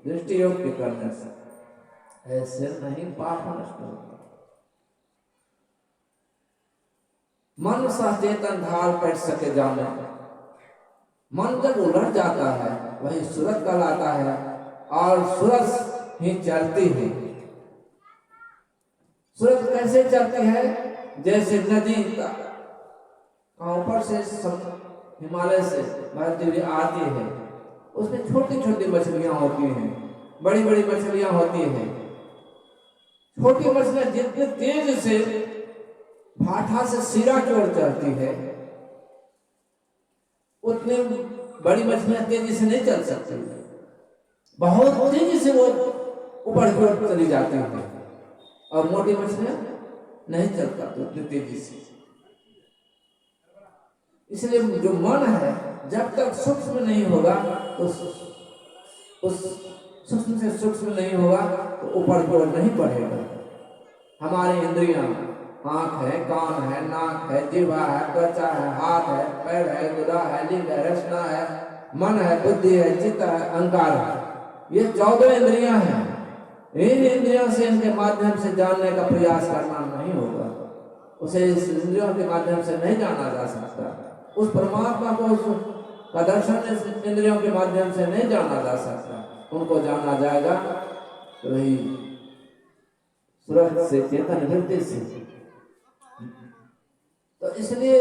Speaker 5: दृष्टि योग के करने से। ऐसे नहीं पाप नष्ट होगा। मन सचेतन धार कर सके जाने। मन जब उलट जाता है वही सूरत कहलाता है, और सूरत ही चलती है। सूरत कैसे चलती है? जैसे नदी का ऊपर से हिमालय से बहती हुई आती है, उसमें छोटी छोटी मछलियां होती हैं, बड़ी बड़ी मछलियां होती हैं। छोटी मछलियां जितने तेज से भाठा से सिरा की ओर चलती है, उतनी बड़ी मछलियां तेजी से नहीं चल सकती। बहुत तेजी से वो ऊपर की ओर चली जाती है, और मोटी मछलियां नहीं चल पाती उतनी तेजी से। इसलिए जो मन है जब तक सूक्ष्म नहीं होगा, उस सूक्ष्म से सूक्ष्म नहीं होगा तो ऊपर की ओर नहीं बढ़ेगा। हमारी इंद्रियां, आंख है, कान है, नाक है, जीवा है, त्वचा है, हाथ है, पैर है, गुदा है, लिंग है, रचना है, मन है, बुद्धि है, चित्त है, अहंकार है। ये 14 इंद्रियां हैं। इन इंद्रियों से इनके माध्यम से जानने का प्रयास करना नहीं होगा। उसे इस इंद्रियों के माध्यम से नहीं जाना जा सकता। उस परमात्मा को का दर्शन इंद्रियों के माध्यम से नहीं जाना जा सकता। उनको जाना जाएगा तो वही सूरत से, चेतन वृत्ति से। तो इसलिए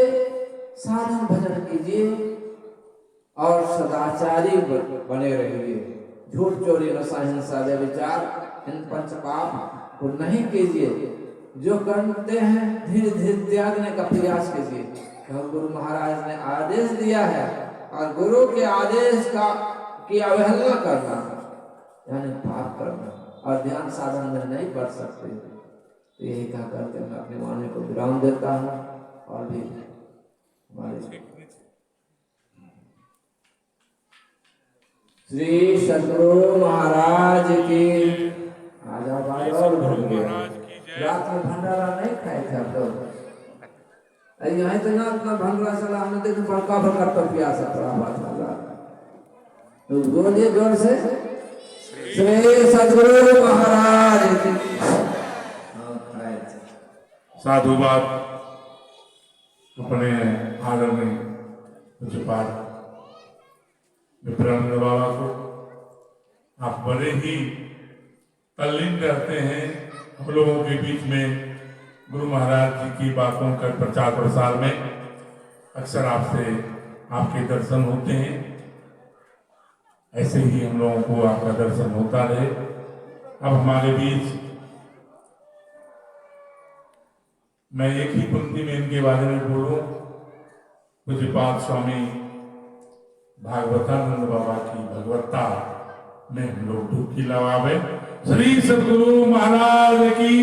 Speaker 5: साधन भजन कीजिए और सदाचारी बने रहिए। झूठ चोरी नशा हिंसा व्यभिचार इन पंच पाप को नहीं कीजिए। जो करते हैं धीरे धीरे त्यागने का प्रयास कीजिए। गुरु महाराज ने आदेश दिया है, और गुरु के आदेश की अवहेलना करना यानी पाप करना, और ध्यान साधन में नहीं बढ़ सकते। तो यही कहा करके मैं अपने वाणी को विराम देता हूँ। और भी हमारे श्री सद्गुरु महाराज की आजा भाई। और रात में भंडारा नहीं खाए थे आप लोग? यहाँ तो ना अपना भंडारा चला, हमने देखो बड़का बड़का टोपिया से पड़ा हुआ था। तो बोलिए जोर से, श्री सद्गुरु महाराज की।
Speaker 1: साधुवाद अपने आदर में पूज्य पाठ विप्रानंद बाबा को आप बड़े ही तल्लीन करते हैं। हम लोगों के बीच में गुरु महाराज जी की बातों का प्रचार प्रसार में अक्सर आपसे आपके दर्शन होते हैं। ऐसे ही हम लोगों को आपका दर्शन होता रहे। अब हमारे बीच मैं एक ही पंक्ति में इनके बारे में बोलूं। पूज्यपाद स्वामी भागवतानंद बाबा की भगवत्ता में हम लोग डुबकी लगावे। श्री सद्गुरु महाराज की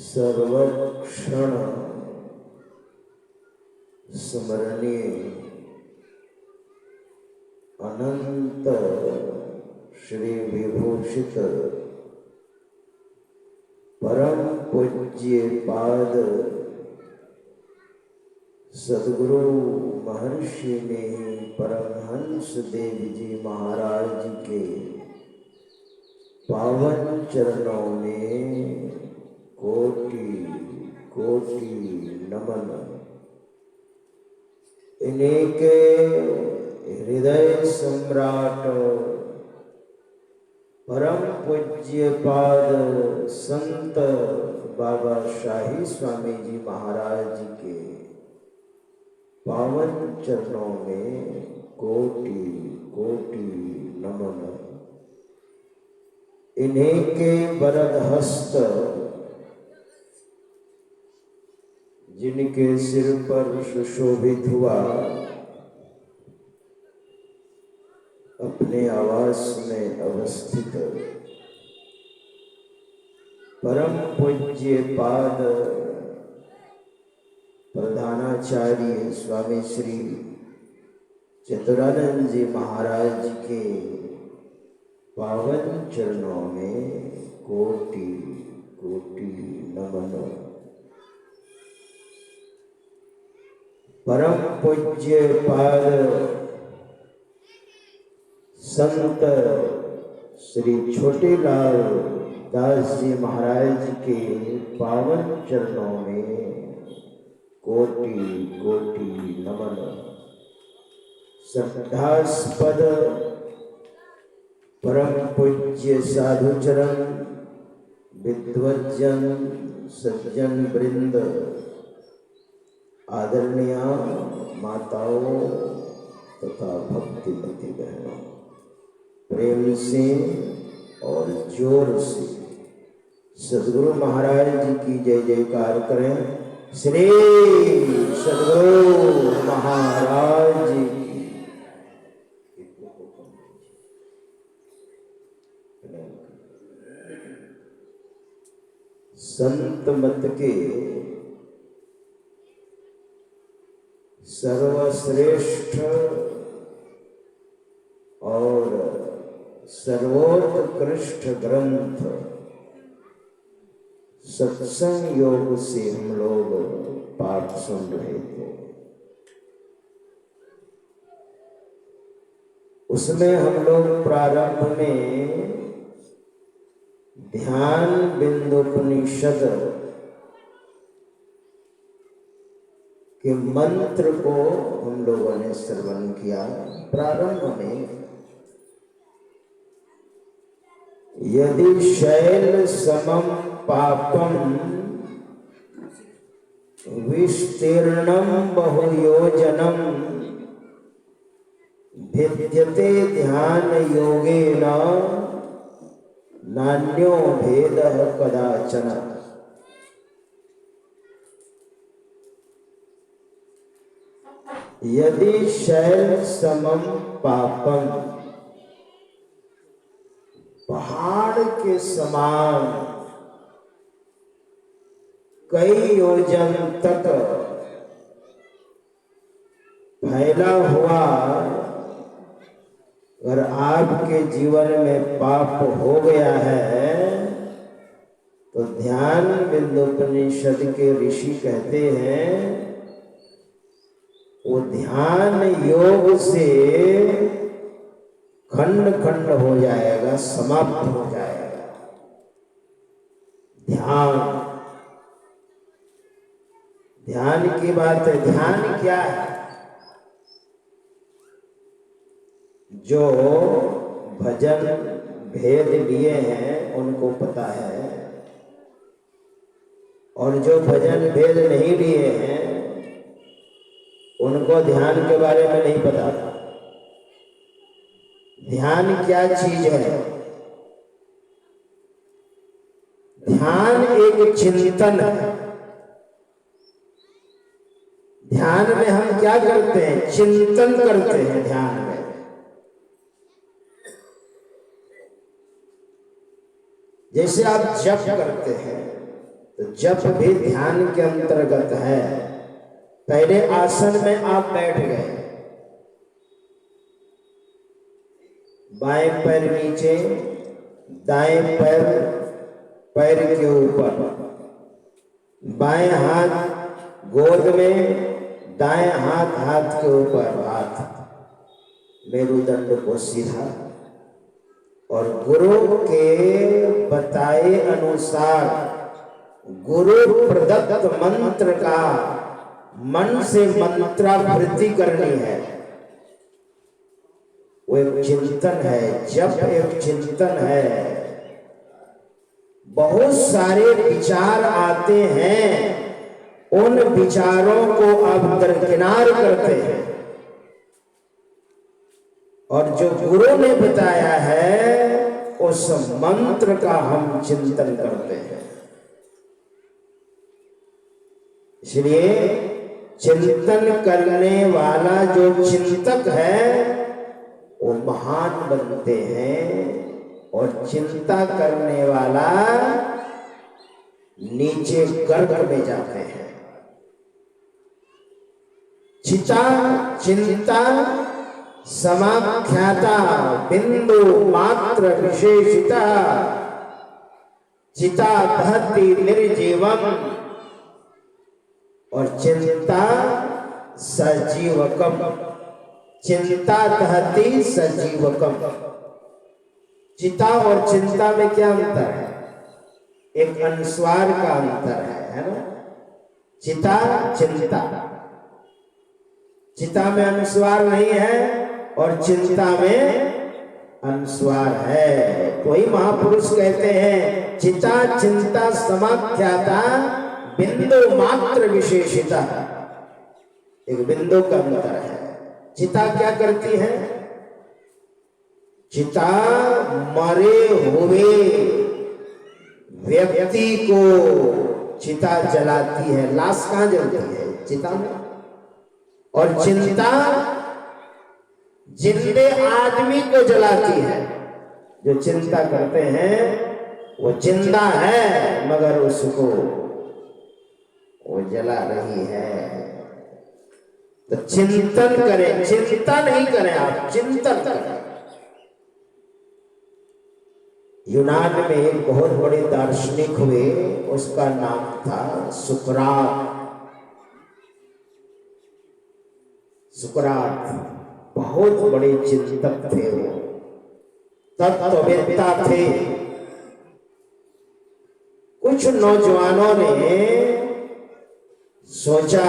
Speaker 3: सर्वक्षण स्मरणीय अनंत श्री विभूषित परम पूज्य पाद सद्गुरु महर्षि ने परमहंस देव जी महाराज के पावन चरणों में कोटि कोटि नमन। इन्हीं के हृदय सम्राट परम पूज्य पाद संत बाबा शाही स्वामी जी महाराज के पावन चरणों में कोटि कोटि नमन। इन्हीं के वरद हस्त जिनके सिर पर सुशोभित हुआ अपने आवास में अवस्थित परम पूज्य पाद प्रधानाचार्य स्वामी श्री चतुरानंद जी महाराज के पावन चरणों में कोटि कोटि नमन। परम पूज्य पाद संत श्री छोटेलाल दास जी महाराज के पावन चरणों में कोटि कोटि नमन। श्रद्धास्पद परम पूज्य साधुचरण विद्वज्जन सज्जन वृंद आदरणीय माताओं तथा भक्तिमती बहनों, प्रेम से और जोर से सद्गुरु महाराज जी की जय जयकार करें। श्री सद्गुरु महाराज जी की। संत मत के सर्वश्रेष्ठ और सर्वोत्कृष्ट ग्रंथ सत्संग योग से हम लोग पाठ सुन रहे थे। उसमें हम लोग प्रारंभ में ध्यान बिंदुपनिषद के मंत्र को हम लोगों ने श्रवण किया। प्रारंभ में यदि शैल समम पापम विस्तीर्णम बहुयोजनम भिद्यते ध्यान योगेन नान्यो भेदः कदाचन। यदि शैल समम पापम, पहाड़ के समान कई योजन तक फैला हुआ अगर आपके जीवन में पाप हो गया है तो ध्यान बिंदोपनिषद के ऋषि कहते हैं वो ध्यान योग से खंड खंड हो जाएगा, समाप्त हो जाएगा। ध्यान की बात है। ध्यान क्या है? जो भजन भेद लिए हैं उनको पता है, और जो भजन भेद नहीं लिए हैं उनको ध्यान के बारे में नहीं पता। ध्यान क्या चीज है? ध्यान एक चिंतन है। ध्यान में हम क्या करते हैं? चिंतन करते हैं। ध्यान में जैसे आप जप करते हैं तो जप भी ध्यान के अंतर्गत है। पहले आसन में आप बैठ गए, बाएं पैर नीचे, दाएं पैर पैर के ऊपर, बाएं हाथ गोद में, दाएं हाथ हाथ के ऊपर, हाथ मेरुदंड को सीधा, और गुरु के बताए अनुसार गुरु प्रदत्त मंत्र का मन से मंत्रावृत्ति करनी है। वो एक चिंतन है। जप एक चिंतन है। बहुत सारे विचार आते हैं, उन विचारों को आप दरकिनार करते हैं और जो गुरु ने बताया है उस मंत्र का हम चिंतन करते हैं। इसलिए चिंतन करने वाला जो चिंतक है वो महान बनते हैं, और चिंता करने वाला नीचे गर्भ में जाते हैं। चिंता समाख्याता बिंदु मात्र विशेषिता चिता दहति निर्जीवम, और चिंता सजीवकम। चिंता दहति सजीवकम। चिता और चिंता में क्या अंतर है? एक अनुस्वार का अंतर है ना? चिता चिंता, चिता में अनुस्वार नहीं है और चिंता में अनुस्वार है। तो ही महापुरुष कहते हैं चिता चिंता समाख्याता बिंदु मात्र विशेषिता। एक बिंदु का अंतर है। चिता क्या करती है? चिता मरे हुए व्यक्ति को चिता जलाती है। लाश कहां जलती है? चिता में। और चिंता जिंदे आदमी को जलाती है। जो चिंता करते हैं वो जिंदा है मगर उसको वो जला रही है। तो चिंतन करें, चिंता नहीं करें, आप चिंतन करें। यूनान में एक बहुत बड़े दार्शनिक हुए, उसका नाम था सुकरात। सुकरात बहुत बड़े चिंतक थे, वो तत्ववेत्ता थे। कुछ नौजवानों ने सोचा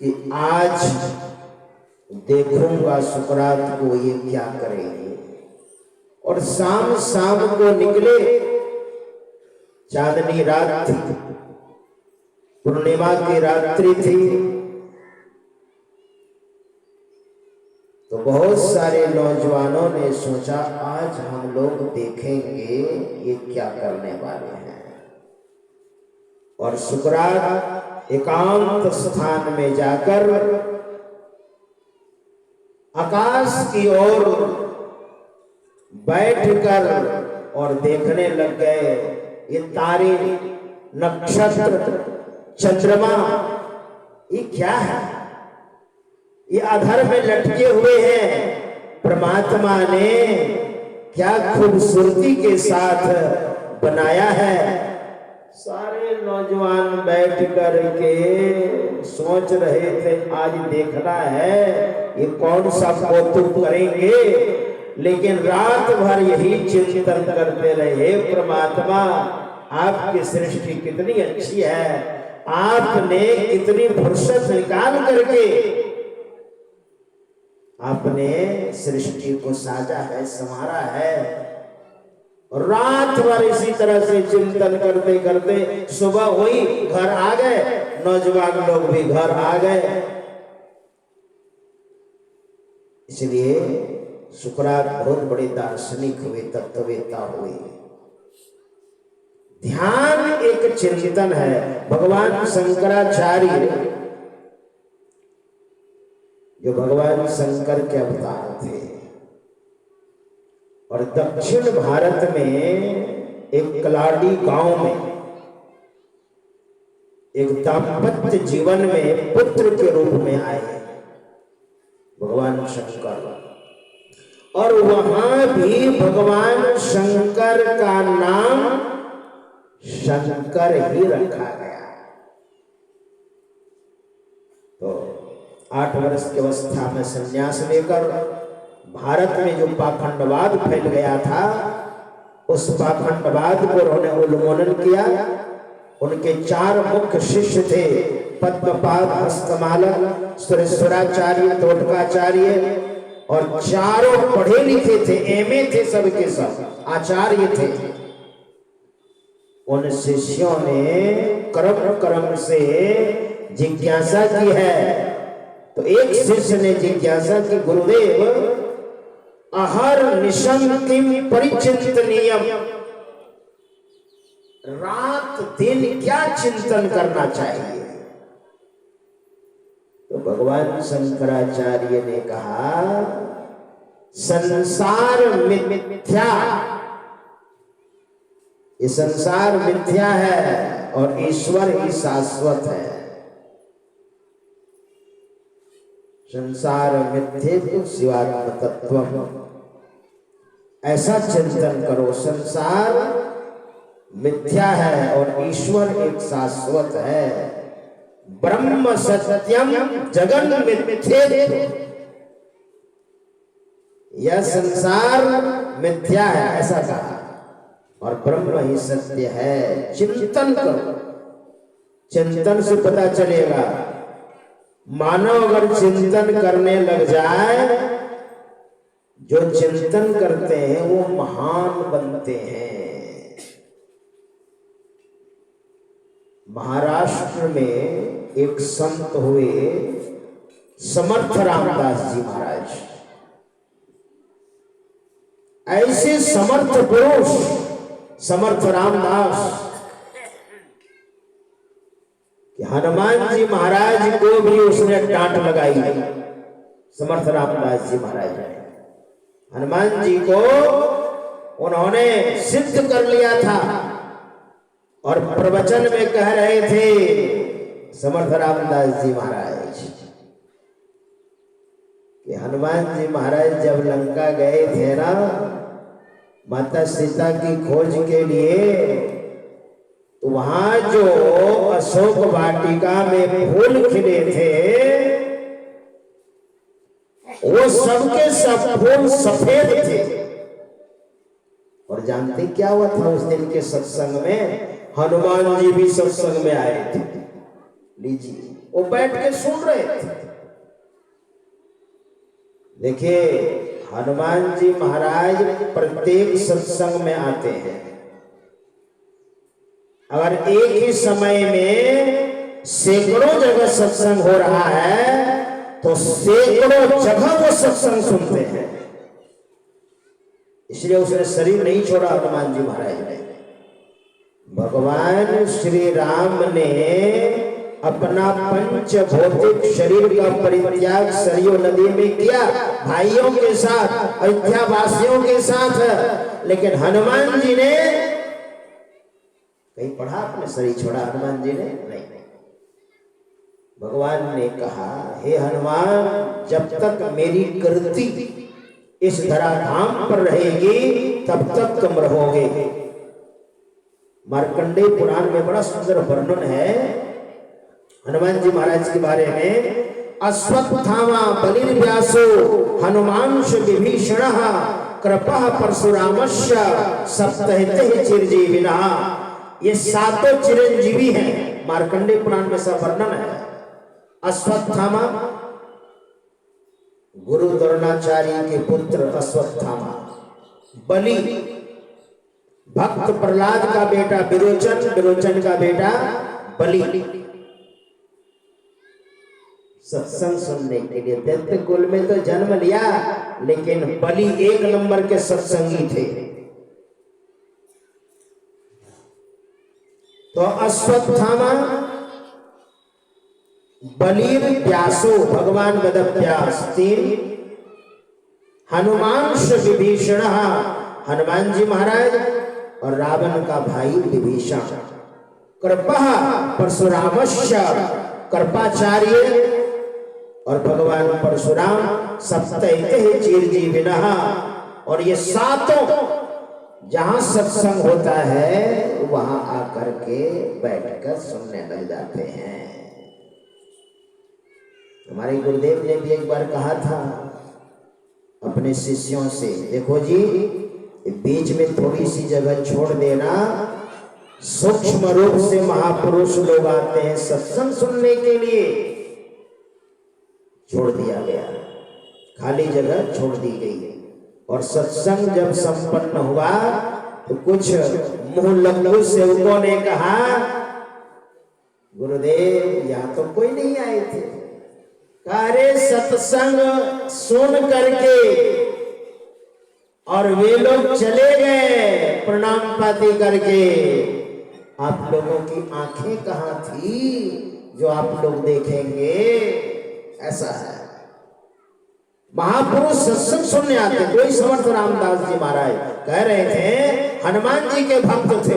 Speaker 3: कि आज देखूंगा सुकरात को ये क्या करेंगे, और शाम शाम को निकले। चांदनी रात थी, पूर्णिमा की रात्रि थी, तो बहुत सारे नौजवानों ने सोचा आज हम लोग देखेंगे ये क्या करने वाले हैं। और सुकरात एकांत स्थान में जाकर आकाश की ओर बैठकर और देखने लग गए। ये तारे, नक्षत्र, चंद्रमा, ये क्या है? ये अधर में लटके हुए हैं। परमात्मा ने क्या खूबसूरती के साथ बनाया है। सारे नौजवान बैठ कर के सोच रहे थे आज देखना है ये कौन सा कौतुक करेंगे, लेकिन रात भर यही चिंतन करते रहे। परमात्मा आपकी सृष्टि कितनी अच्छी है, आपने कितनी फुर्सत निकाल करके आपने सृष्टि को साजा है, संवारा है। रात भर इसी तरह से चिंतन करते करते सुबह हुई, घर आ गए, नौजवान लोग भी घर आ गए। इसलिए सुकरात बहुत बड़े दार्शनिक हुए, तत्ववेत्ता हुए। ध्यान एक चिंतन है। भगवान शंकराचार्य जो भगवान शंकर के अवतार थे, और दक्षिण भारत में एक कलाडी गांव में एक दाम्पत्य जीवन में पुत्र के रूप में आए भगवान शंकर। और वहां भी भगवान शंकर का नाम शंकर ही रखा गया। तो 8 वर्ष की अवस्था में संन्यास लेकर भारत में जो पाखंडवाद फैल गया था, उस पाखंडवाद को उन्होंने उन्मूलन किया। उनके 4 मुख्य शिष्य थे, पद्मपाद, हस्तमालक, सुरेश्वराचार्य, तोटकाचार्य, और चारों पढ़े लिखे थे, एमए थे, सबके सब आचार्य थे। उन शिष्यों ने क्रम से जिज्ञासा की है। तो एक शिष्य ने जिज्ञासा की, गुरुदेव अहर निशम किम परिचिंतनीयम, रात दिन क्या चिंतन करना चाहिए? तो भगवान शंकराचार्य ने कहा संसार मिथ्या, ये संसार मिथ्या है और ईश्वर ही शाश्वत है। संसार मिथ्येतु शिवात्म तत्वम्, ऐसा चिंतन करो। संसार मिथ्या है और ईश्वर एक शाश्वत है। ब्रह्म सत्यम जगन मिथ्येतु, यह संसार मिथ्या है ऐसा कहा, और ब्रह्म ही सत्य है। चिंतन करो, चिंतन से पता चलेगा। मानव अगर चिंतन करने लग जाए, जो चिंतन करते हैं वो महान बनते हैं। महाराष्ट्र में एक संत हुए समर्थ रामदास जी महाराज। ऐसे समर्थ पुरुष समर्थ रामदास कि हनुमान जी महाराज को भी उसने डांट लगाई। समर्थ रामदास जी महाराज ने हनुमान जी को उन्होंने सिद्ध कर लिया था, और प्रवचन में कह रहे थे समर्थ रामदास जी महाराज कि हनुमान जी महाराज जब लंका गए थे ना माता सीता की खोज के लिए, तो वहां जो अशोक वाटिका में फूल खिले थे वो सबके सब फूल सफेद थे। और जानते क्या हुआ था उस दिन के सत्संग में? हनुमान जी भी सत्संग में आए थे। लीजिए, वो बैठ के सुन रहे थे। देखिए, हनुमान जी महाराज प्रत्येक सत्संग में आते हैं। अगर एक ही समय में सैकड़ों जगह सत्संग हो रहा है तो सैकड़ों जगह वो सत्संग सुनते हैं। इसलिए उसने शरीर नहीं छोड़ा हनुमान जी महाराज ने। भगवान श्री राम ने अपना पंच भौतिक शरीर का परित्याग सरयू नदी में किया, भाइयों के साथ, अयोध्या वासियों के साथ। लेकिन हनुमान जी ने कहीं पढ़ा अपने शरीर छोड़ा? हनुमान जी ने नहीं। भगवान ने कहा, हे हनुमान, जब तक मेरी कृति इस धराधाम पर रहेगी तब तक तुम रहोगे। मार्कंडेय पुराण में बड़ा सुंदर वर्णन है हनुमान जी महाराज के बारे में। अश्वत्थामा बलिर्व्यासो हनुमांश विभीषणः कृपः परशुरामस्य सप्तहिते चिरजीविनः। ये सातों चिरंजीवी हैं। मार्कंडेय पुराण में सब वर्णन है। अश्वत्थामा गुरु द्रोणाचार्य के पुत्र अश्वत्थामा, बलि भक्त प्रहलाद का बेटा विरोचन, विरोचन का बेटा बलि। सत्संग सुनने के लिए दैत्य कुल में तो जन्म लिया, लेकिन बलि एक नंबर के सत्संगी थे। तो अश्वत्थामा बलिर व्यासो भगवान वेदव्यास 3, हनुमांश विभीषण हनुमान जी महाराज और रावण का भाई विभीषण, कृपा परशुरामस्य कृपाचार्य और भगवान परशुराम सप्तहिते चिरजीविनः। और ये सातों जहां सत्संग होता है वहां आकर के बैठकर सुनने लग जाते हैं। हमारे गुरुदेव ने भी एक बार कहा था अपने शिष्यों से, देखो जी, बीच में थोड़ी सी जगह छोड़ देना। सूक्ष्म रूप से महापुरुष लोग आते हैं सत्संग सुनने के लिए, छोड़ दिया गया, खाली जगह छोड़ दी गई। और सत्संग जब संपन्न हुआ तो कुछ मुंह लल्लू सेवकों ने कहा, गुरुदेव यहाँ तो कोई नहीं आए थे। अरे सत्संग सुन करके और वे लोग चले गए प्रणाम पाती करके। आप लोगों की आंखें कहाँ थी जो आप लोग देखेंगे? ऐसा है, महापुरुष सत्संग सुनने आते। कोई समर्थ रामदास जी महाराज कह रहे थे हनुमान जी के भक्त थे,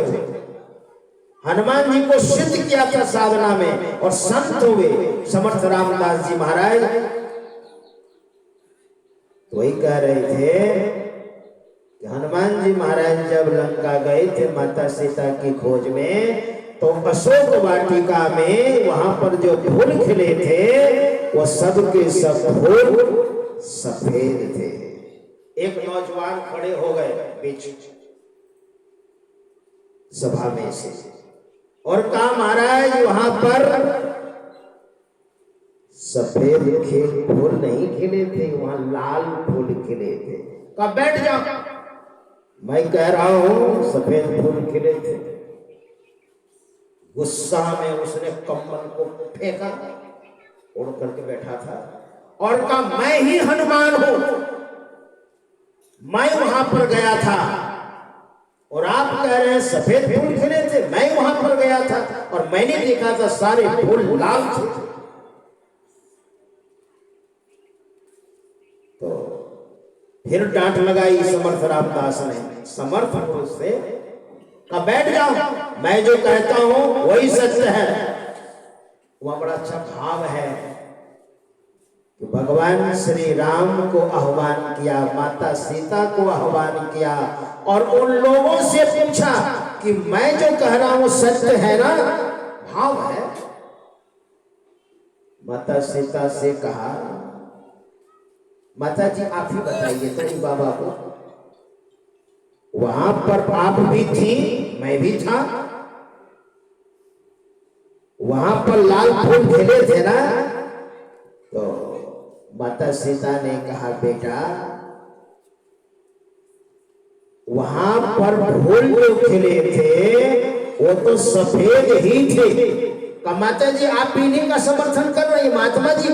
Speaker 3: हनुमान जी को सिद्ध किया था साधना में और संत हुए समर्थ रामदास जी महाराज। तो वही कह रहे थे कि हनुमान जी महाराज जब लंका गए थे माता सीता की खोज में, तो अशोक वाटिका में वहां पर जो फूल खिले थे वो सब के सब फूल सफेद थे। एक नौजवान खड़े हो गए बीच सभा में से और कहा, महाराज वहां पर सफेद फूल नहीं खिले थे, वहां लाल फूल खिले थे। कहा बैठ जाओ, मैं कह रहा हूं सफेद फूल खिले थे। गुस्सा में उसने कम्बल को फेंका, उड़ करके बैठा था और कहा, मैं ही हनुमान हूं, मैं वहां पर गया था और आप कह रहे हैं सफेद फूल खिले थे। मैं वहां पर गया था और मैंने देखा था सारे फूल लाल थे। तो फिर डांट लगाई समर्थ रामदास ने समर्थ पुरुष से, कहा बैठ जाओ, मैं जो कहता हूं वही सत्य है। वह बड़ा अच्छा भाव है कि भगवान श्री राम को आह्वान किया, माता सीता को आह्वान किया और उन लोगों से पूछा कि मैं जो कह रहा हूं सत्य है ना? भाव है। माता सीता से कहा, माता जी आप ही बताइए तो बाबा को, वहां पर आप भी थी, मैं भी था, वहां पर लाल फूल खिले थे ना? तो माता सीता ने कहा, बेटा वहां पर ढोल जो खिले थे वो तो सफेद ही थे। माता जी आप भी इन्हीं का समर्थन कर रही है, महात्मा जी